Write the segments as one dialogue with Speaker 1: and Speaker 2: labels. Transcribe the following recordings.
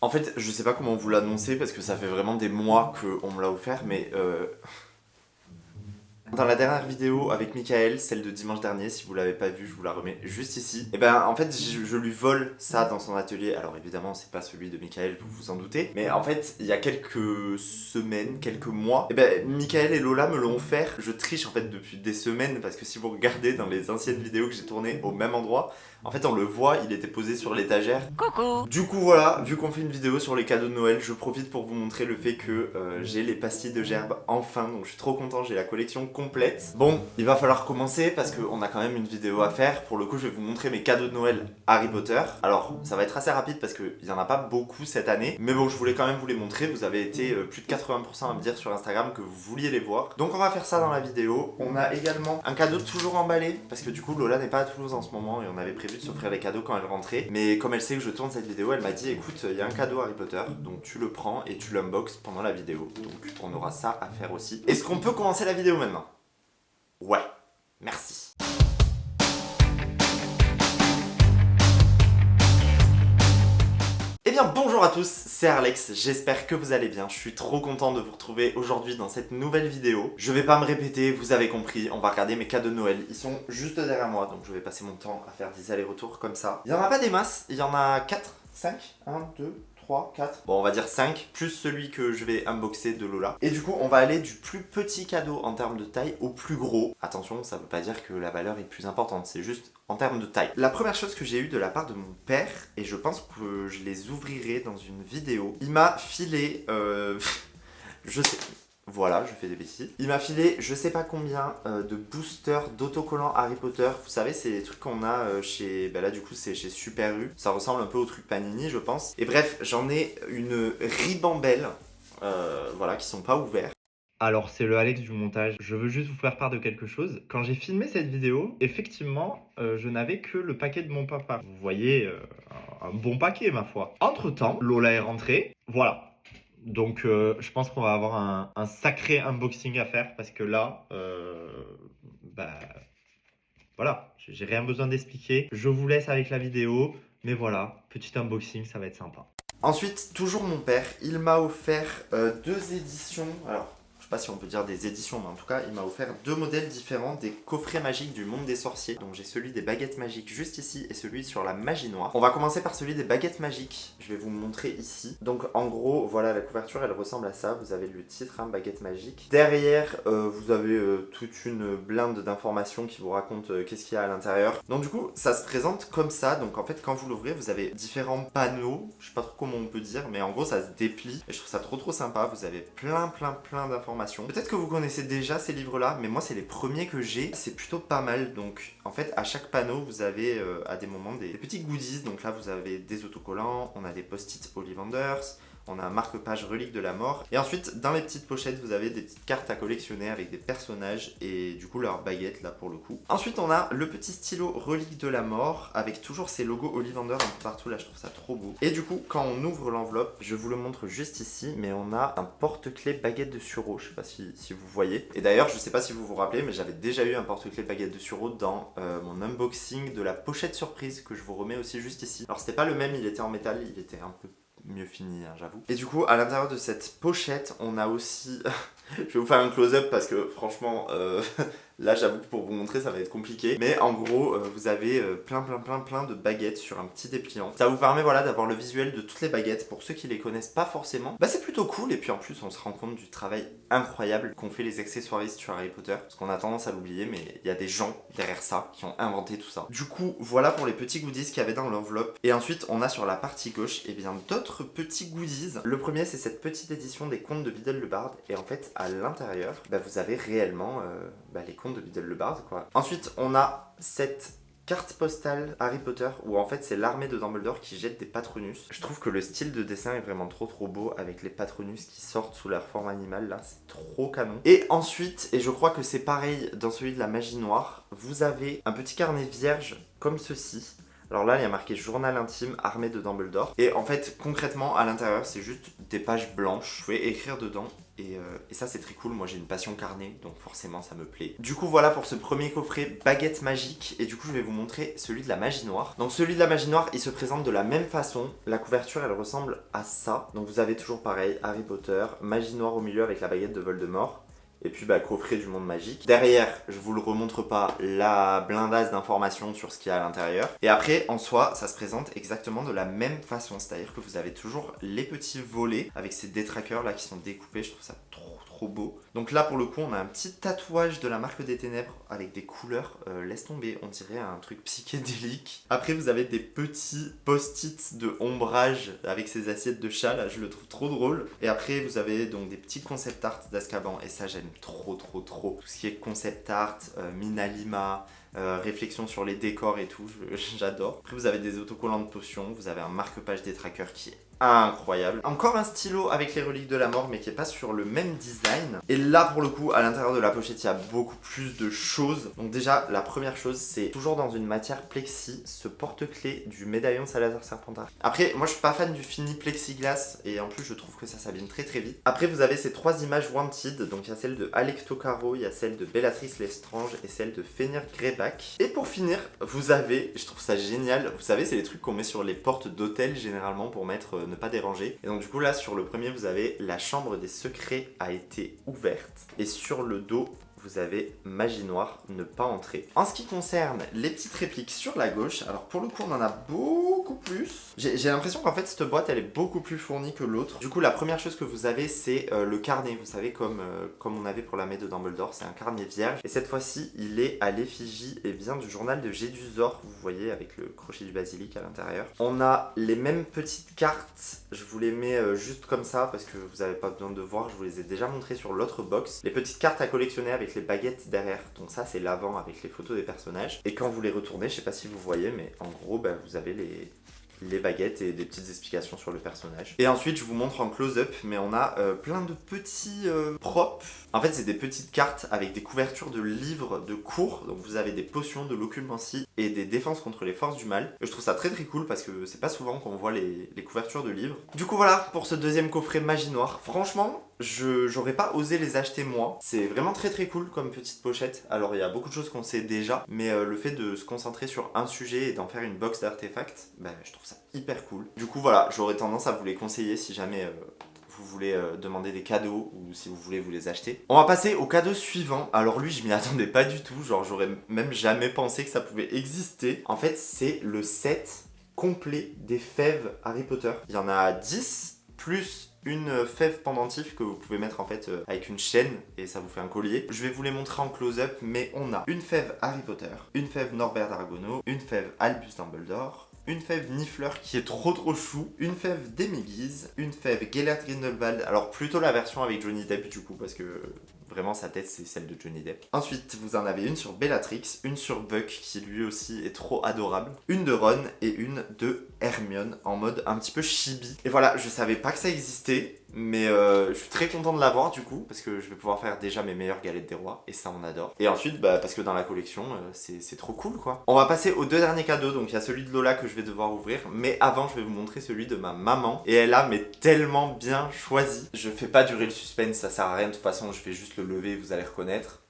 Speaker 1: En fait, je sais pas comment vous l'annoncer parce que ça fait vraiment des mois qu'on me l'a offert, mais dans la dernière vidéo avec Michael, celle de dimanche dernier, si vous l'avez pas vue, je vous la remets juste ici. Et ben en fait, je lui vole ça dans son atelier. Alors évidemment, c'est pas celui de Michael, vous vous en doutez. Mais en fait, il y a quelques semaines, quelques mois, et ben Michael et Lola me l'ont offert. Je triche en fait depuis des semaines parce que si vous regardez dans les anciennes vidéos que j'ai tournées au même endroit, en fait on le voit, il était posé sur l'étagère. Coucou. Du coup voilà, vu qu'on fait une vidéo sur les cadeaux de Noël, je profite pour vous montrer le fait que j'ai les pastilles de gerbe enfin. Donc je suis trop content, j'ai la collection complète. Bon, il va falloir commencer parce qu'on a quand même une vidéo à faire. Pour le coup, je vais vous montrer mes cadeaux de Noël Harry Potter. Alors, ça va être assez rapide parce qu'il n'y en a pas beaucoup cette année. Mais bon, je voulais quand même vous les montrer. Vous avez été plus de 80% à me dire sur Instagram que vous vouliez les voir. Donc on va faire ça dans la vidéo. On a également un cadeau toujours emballé parce que du coup, Lola n'est pas à Toulouse en ce moment et on avait prévu de s'offrir les cadeaux quand elle rentrait. Mais comme elle sait que je tourne cette vidéo, elle m'a dit écoute, il y a un cadeau Harry Potter, donc tu le prends et tu l'unboxes pendant la vidéo. Donc on aura ça à faire aussi. Est-ce qu'on peut commencer la vidéo maintenant ? Ouais, merci. Eh bien bonjour à tous, c'est Alex, j'espère que vous allez bien, je suis trop content de vous retrouver aujourd'hui dans cette nouvelle vidéo. Je vais pas me répéter, vous avez compris, on va regarder mes cadeaux de Noël, ils sont juste derrière moi, donc je vais passer mon temps à faire des allers-retours comme ça. Il y en a pas des masses, il y en a 4, 5, 1, 2, 3, 4, bon on va dire 5, plus celui que je vais unboxer de Lola. Et du coup on va aller du plus petit cadeau en termes de taille au plus gros. Attention, ça veut pas dire que la valeur est plus importante, c'est juste en termes de taille. La première chose que j'ai eue de la part de mon père, et je pense que je les ouvrirai dans une vidéo, il m'a filé, je sais... Voilà, je fais des bêtises. Il m'a filé je sais pas combien de boosters d'autocollants Harry Potter. Vous savez, c'est des trucs qu'on a chez... Bah là du coup c'est chez Super U. Ça ressemble un peu au truc Panini je pense. Et bref, j'en ai une ribambelle, voilà, qui sont pas ouverts. Alors c'est le Alex du montage, je veux juste vous faire part de quelque chose. Quand j'ai filmé cette vidéo, effectivement, je n'avais que le paquet de mon papa. Vous voyez, un bon paquet ma foi. Entre temps, Lola est rentrée, voilà. Donc je pense qu'on va avoir un sacré unboxing à faire parce que là, bah voilà, j'ai rien besoin d'expliquer. Je vous laisse avec la vidéo, mais voilà, petit unboxing, ça va être sympa. Ensuite, toujours mon père, il m'a offert deux éditions, alors je sais pas si on peut dire des éditions, mais en tout cas il m'a offert deux modèles différents des coffrets magiques du monde des sorciers. Donc j'ai celui des baguettes magiques juste ici et celui sur la magie noire. On va commencer par celui des baguettes magiques, je vais vous le montrer ici. Donc en gros, voilà, la couverture elle ressemble à ça, vous avez le titre, hein, baguette magique. Derrière, vous avez toute une blinde d'informations qui vous raconte qu'est-ce qu'il y a à l'intérieur. Donc du coup, ça se présente comme ça, donc en fait quand vous l'ouvrez, vous avez différents panneaux, je sais pas trop comment on peut dire, mais en gros ça se déplie et je trouve ça trop sympa. Vous avez plein d'informations. Peut-être que vous connaissez déjà ces livres-là, mais moi c'est les premiers que j'ai, c'est plutôt pas mal. Donc en fait à chaque panneau vous avez à des moments des petits goodies. Donc là vous avez des autocollants, on a des post-it Ollivanders, on a un marque-page relique de la mort. Et ensuite, dans les petites pochettes, vous avez des petites cartes à collectionner avec des personnages et du coup leurs baguettes là pour le coup. Ensuite, on a le petit stylo relique de la mort avec toujours ces logos Ollivander un peu partout. Là, je trouve ça trop beau. Et du coup, quand on ouvre l'enveloppe, je vous le montre juste ici, mais on a un porte-clés baguette de sureau. Je sais pas si vous voyez. Et d'ailleurs, je sais pas si vous vous rappelez, mais j'avais déjà eu un porte-clés baguette de sureau dans mon unboxing de la pochette surprise que je vous remets aussi juste ici. Alors, c'était pas le même, il était en métal, il était un peu mieux fini, hein, j'avoue. Et du coup, à l'intérieur de cette pochette, on a aussi... je vais vous faire un close-up parce que franchement, là j'avoue que pour vous montrer ça va être compliqué. Mais en gros, vous avez plein de baguettes sur un petit dépliant. Ça vous permet voilà, d'avoir le visuel de toutes les baguettes. Pour ceux qui les connaissent pas forcément, bah c'est plutôt cool. Et puis en plus, on se rend compte du travail incroyable qu'ont fait les accessoiristes sur Harry Potter. Parce qu'on a tendance à l'oublier, mais il y a des gens derrière ça qui ont inventé tout ça. Du coup, voilà pour les petits goodies qu'il y avait dans l'enveloppe. Et ensuite, on a sur la partie gauche, et bien d'autres petits goodies. Le premier, c'est cette petite édition des contes de Biddle le Bard. Et en fait, à l'intérieur, bah, vous avez réellement les contes de Biddle le Bard, quoi. Ensuite, on a cette carte postale Harry Potter où en fait c'est l'armée de Dumbledore qui jette des Patronus. Je trouve que le style de dessin est vraiment trop beau avec les Patronus qui sortent sous leur forme animale là, c'est trop canon. Et ensuite, et je crois que c'est pareil dans celui de la magie noire, vous avez un petit carnet vierge comme ceci. Alors là, il y a marqué journal intime, armée de Dumbledore. Et en fait, concrètement, à l'intérieur, c'est juste des pages blanches. Vous pouvez écrire dedans Et ça c'est très cool, moi j'ai une passion carnet, donc forcément ça me plaît. Du coup voilà pour ce premier coffret baguette magique, et du coup je vais vous montrer celui de la magie noire. Donc celui de la magie noire, il se présente de la même façon, la couverture elle ressemble à ça. Donc vous avez toujours pareil, Harry Potter, magie noire au milieu avec la baguette de Voldemort. Et puis coffret du monde magique. Derrière, je vous le remontre pas, la blindasse d'informations sur ce qu'il y a à l'intérieur. Et après, en soi, ça se présente exactement de la même façon. C'est-à-dire que vous avez toujours les petits volets avec ces détraqueurs là qui sont découpés. Je trouve ça trop beau. Donc là, pour le coup, on a un petit tatouage de la marque des ténèbres avec des couleurs. Laisse tomber, on dirait un truc psychédélique. Après, vous avez des petits post-it de ombrage avec ces assiettes de chat. Là, je le trouve trop drôle. Et après, vous avez donc des petits concept art d'Azkaban. Et ça, j'aime trop. Tout ce qui est concept art, Minalima, réflexion sur les décors et tout, j'adore. Après vous avez des autocollants de potions, vous avez un marque-page des trackers qui est incroyable. Encore un stylo avec les reliques de la mort mais qui est pas sur le même design. Et là pour le coup à l'intérieur de la pochette il y a beaucoup plus de choses. Donc déjà la première chose c'est toujours dans une matière plexi, ce porte-clés du médaillon de Salazar Serpentard. Après moi je suis pas fan du fini plexiglas et en plus je trouve que ça s'abîme très vite. Après vous avez ces trois images wanted, donc il y a celle de Alecto Caro, il y a celle de Bellatrix Lestrange et celle de Fenrir Greyback. Et pour finir vous avez, je trouve ça génial, vous savez c'est les trucs qu'on met sur les portes d'hôtel généralement pour mettre ne pas déranger. Et donc du coup là sur le premier vous avez la chambre des secrets a été ouverte et sur le dos vous avez magie noire, ne pas entrer. En ce qui concerne les petites répliques sur la gauche, alors pour le coup on en a beaucoup plus. J'ai l'impression qu'en fait cette boîte elle est beaucoup plus fournie que l'autre. Du coup la première chose que vous avez c'est le carnet, vous savez comme on avait pour la main de Dumbledore, c'est un carnet vierge. Et cette fois-ci il est à l'effigie du journal de Gédusor, vous voyez avec le crochet du basilic à l'intérieur. On a les mêmes petites cartes, je vous les mets juste comme ça parce que vous n'avez pas besoin de voir, je vous les ai déjà montrées sur l'autre box. Les petites cartes à collectionner avec les baguettes derrière, donc ça c'est l'avant avec les photos des personnages. Et quand vous les retournez, je sais pas si vous voyez, mais en gros vous avez les baguettes et des petites explications sur le personnage. Et ensuite je vous montre en close-up, mais on a plein de petits props. En fait c'est des petites cartes avec des couvertures de livres de cours, donc vous avez des potions, de l'occultancie et des défenses contre les forces du mal. Et je trouve ça très cool parce que c'est pas souvent qu'on voit les couvertures de livres. Du coup voilà pour ce deuxième coffret magie noire. Franchement j'aurais pas osé les acheter moi. C'est vraiment très cool comme petite pochette. Alors il y a beaucoup de choses qu'on sait déjà, mais le fait de se concentrer sur un sujet et d'en faire une box d'artefacts, je trouve ça hyper cool. Du coup voilà, j'aurais tendance à vous les conseiller si jamais vous voulez demander des cadeaux ou si vous voulez vous les acheter. On va passer au cadeau suivant. Alors lui je m'y attendais pas du tout, genre j'aurais même jamais pensé que ça pouvait exister. En fait c'est le set complet des fèves Harry Potter. Il y en a 10 plus une fève pendentif que vous pouvez mettre en fait avec une chaîne et ça vous fait un collier. Je vais vous les montrer en close-up, mais on a une fève Harry Potter, une fève Norbert d'Aragono, une fève Albus Dumbledore, une fève Niffler qui est trop chou, une fève Déméguise, une fève Gellert Grindelwald, alors plutôt la version avec Johnny Depp du coup parce que vraiment sa tête c'est celle de Johnny Depp. Ensuite vous en avez une sur Bellatrix, une sur Buck qui lui aussi est trop adorable, une de Ron et une de Hermione en mode un petit peu chibi. Et voilà, je savais pas que ça existait, mais je suis très content de l'avoir du coup parce que je vais pouvoir faire déjà mes meilleures galettes des rois et ça on adore. Et ensuite parce que dans la collection c'est trop cool quoi. On va passer aux deux derniers cadeaux, donc il y a celui de Lola que je vais devoir ouvrir, mais avant je vais vous montrer celui de ma maman et elle a tellement bien choisi. Je fais pas durer le suspense, ça sert à rien de toute façon, je vais juste le lever, vous allez reconnaître.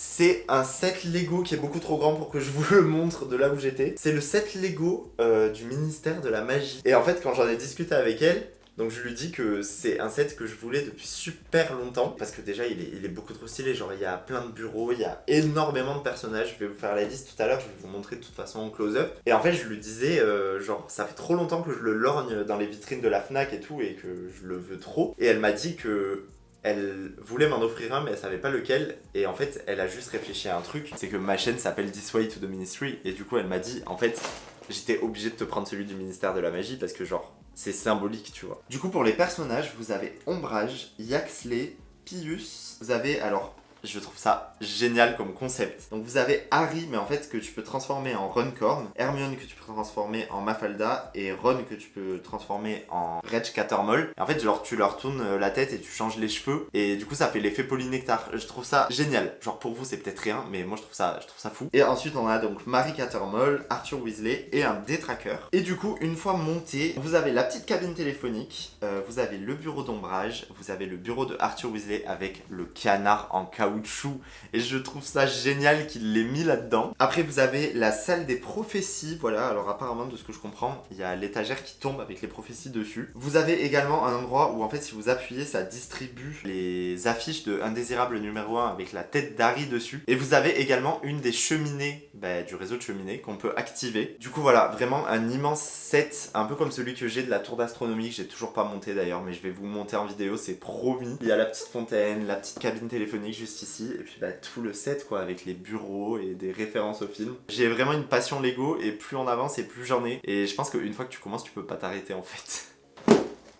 Speaker 1: C'est un set Lego qui est beaucoup trop grand pour que je vous le montre de là où j'étais. C'est le set Lego du ministère de la magie. Et en fait quand j'en ai discuté avec elle, donc je lui dis que c'est un set que je voulais depuis super longtemps. Parce que déjà il est beaucoup trop stylé, genre il y a plein de bureaux, il y a énormément de personnages. Je vais vous faire la liste tout à l'heure, je vais vous montrer de toute façon en close-up. Et en fait je lui disais genre ça fait trop longtemps que je le lorgne dans les vitrines de la Fnac et tout et que je le veux trop. Et elle m'a dit que elle voulait m'en offrir un mais elle savait pas lequel et en fait elle a juste réfléchi à un truc, c'est que ma chaîne s'appelle This Way to the Ministry et du coup elle m'a dit en fait j'étais obligé de te prendre celui du ministère de la magie parce que genre c'est symbolique tu vois. Du coup pour les personnages vous avez Ombrage, Yaxley, Pius, vous avez alors Je trouve ça génial comme concept. Donc vous avez Harry, mais en fait que tu peux transformer en Runcorn, Hermione que tu peux transformer en Mafalda et Ron que tu peux transformer en Reg Catermole. Et en fait genre tu leur tournes la tête et tu changes les cheveux et du coup ça fait l'effet polynectar. Je trouve ça génial. Genre pour vous c'est peut-être rien, mais moi je trouve ça fou. Et ensuite on a donc Mary Catermole, Arthur Weasley et un détraqueur. Et du coup une fois monté, vous avez la petite cabine téléphonique, vous avez le bureau d'ombrage, vous avez le bureau de Arthur Weasley avec le canard en caoutchouc et je trouve ça génial qu'il l'ait mis là-dedans. Après vous avez la salle des prophéties, voilà, alors apparemment de ce que je comprends, il y a l'étagère qui tombe avec les prophéties dessus. Vous avez également un endroit où en fait si vous appuyez ça distribue les affiches de Indésirable numéro 1 avec la tête d'Harry dessus. Et vous avez également une des cheminées, du réseau de cheminées qu'on peut activer. Du coup voilà, vraiment un immense set, un peu comme celui que j'ai de la tour d'astronomie, que j'ai toujours pas monté d'ailleurs, mais je vais vous monter en vidéo, c'est promis. Il y a la petite fontaine, la petite cabine téléphonique juste ici, et puis tout le set quoi, avec les bureaux et des références au film. J'ai vraiment une passion Lego, et plus on avance et plus j'en ai. Et je pense qu'une fois que tu commences, tu peux pas t'arrêter en fait.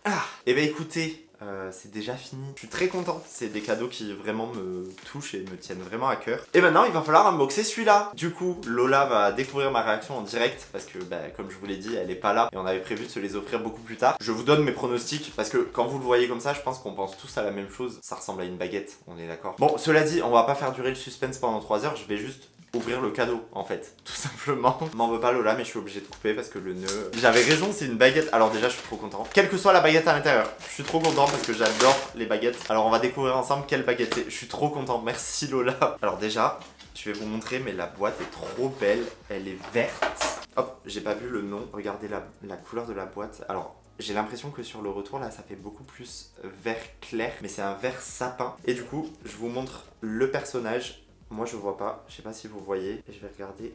Speaker 1: Ah, et écoutez, c'est déjà fini. Je suis très content, c'est des cadeaux qui vraiment me touchent et me tiennent vraiment à cœur. Et maintenant il va falloir unboxer celui-là. Du coup Lola va découvrir ma réaction en direct parce que comme je vous l'ai dit elle est pas là et on avait prévu de se les offrir beaucoup plus tard. Je vous donne mes pronostics parce que quand vous le voyez comme ça je pense qu'on pense tous à la même chose. Ça ressemble à une baguette, on est d'accord. Bon cela dit on va pas faire durer le suspense pendant 3 heures, je vais juste ouvrir le cadeau en fait, tout simplement. M'en veux pas Lola mais je suis obligé de couper parce que le nœud... J'avais raison, c'est une baguette. Alors déjà je suis trop content. Quelle que soit la baguette à l'intérieur, je suis trop content parce que j'adore les baguettes. Alors on va découvrir ensemble quelle baguette c'est. Je suis trop content, merci Lola. Alors déjà, je vais vous montrer mais la boîte est trop belle. Elle est verte. Hop, j'ai pas vu le nom. Regardez la couleur de la boîte. Alors... J'ai l'impression que sur le retour là ça fait beaucoup plus vert clair, mais c'est un vert sapin. Et du coup je vous montre le personnage. Moi je vois pas, je sais pas si vous voyez, et je vais regarder.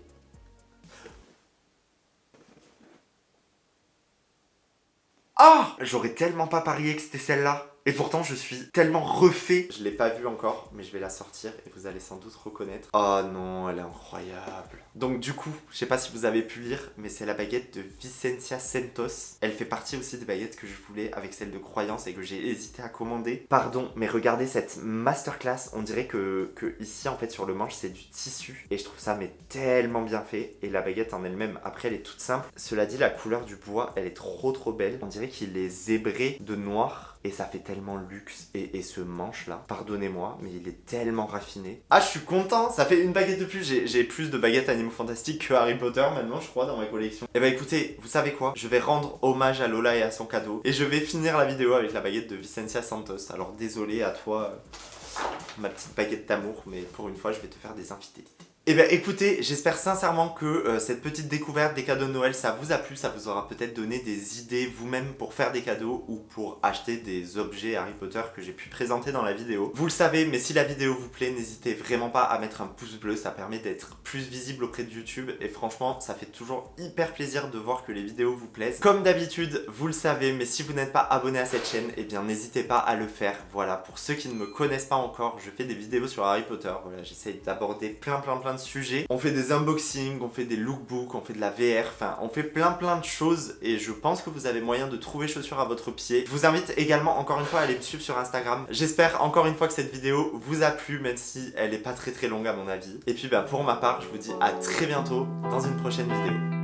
Speaker 1: Ah, j'aurais tellement pas parié que c'était celle-là. Et pourtant je suis tellement refait. Je l'ai pas vue encore, mais je vais la sortir et vous allez sans doute reconnaître. Oh non, elle est incroyable. Donc du coup, je sais pas si vous avez pu lire, mais c'est la baguette de Vicentia Centos. Elle fait partie aussi des baguettes que je voulais avec celle de croyance et que j'ai hésité à commander. Pardon, mais regardez cette masterclass. On dirait que ici en fait sur le manche c'est du tissu. Et je trouve ça mais tellement bien fait. Et la baguette en elle-même, après elle est toute simple. Cela dit, la couleur du bois, elle est trop belle. On dirait qu'il est zébré de noir. Et ça fait tellement luxe. Et ce manche là, pardonnez-moi, mais il est tellement raffiné. Ah, je suis content, ça fait une baguette de plus. J'ai plus de baguettes animaux fantastiques que Harry Potter maintenant, je crois, dans ma collection. Et écoutez, vous savez quoi? Je vais rendre hommage à Lola et à son cadeau. Et je vais finir la vidéo avec la baguette de Vicentia Santos. Alors désolé à toi, ma petite baguette d'amour, mais pour une fois, je vais te faire des infidélités. Et écoutez, j'espère sincèrement que cette petite découverte des cadeaux de Noël, ça vous a plu, ça vous aura peut-être donné des idées vous-même pour faire des cadeaux ou pour acheter des objets Harry Potter que j'ai pu présenter dans la vidéo. Vous le savez, mais si la vidéo vous plaît, n'hésitez vraiment pas à mettre un pouce bleu, ça permet d'être plus visible auprès de YouTube et franchement, ça fait toujours hyper plaisir de voir que les vidéos vous plaisent. Comme d'habitude, vous le savez, mais si vous n'êtes pas abonné à cette chaîne, eh bien n'hésitez pas à le faire. Voilà, pour ceux qui ne me connaissent pas encore, je fais des vidéos sur Harry Potter, voilà, j'essaye d'aborder plein de sujets. On fait des unboxings, on fait des lookbooks, on fait de la VR, enfin on fait plein de choses et je pense que vous avez moyen de trouver chaussures à votre pied. Je vous invite également encore une fois à aller me suivre sur Instagram. J'espère encore une fois que cette vidéo vous a plu, même si elle est pas très longue à mon avis. Et puis pour ma part, je vous dis à très bientôt dans une prochaine vidéo.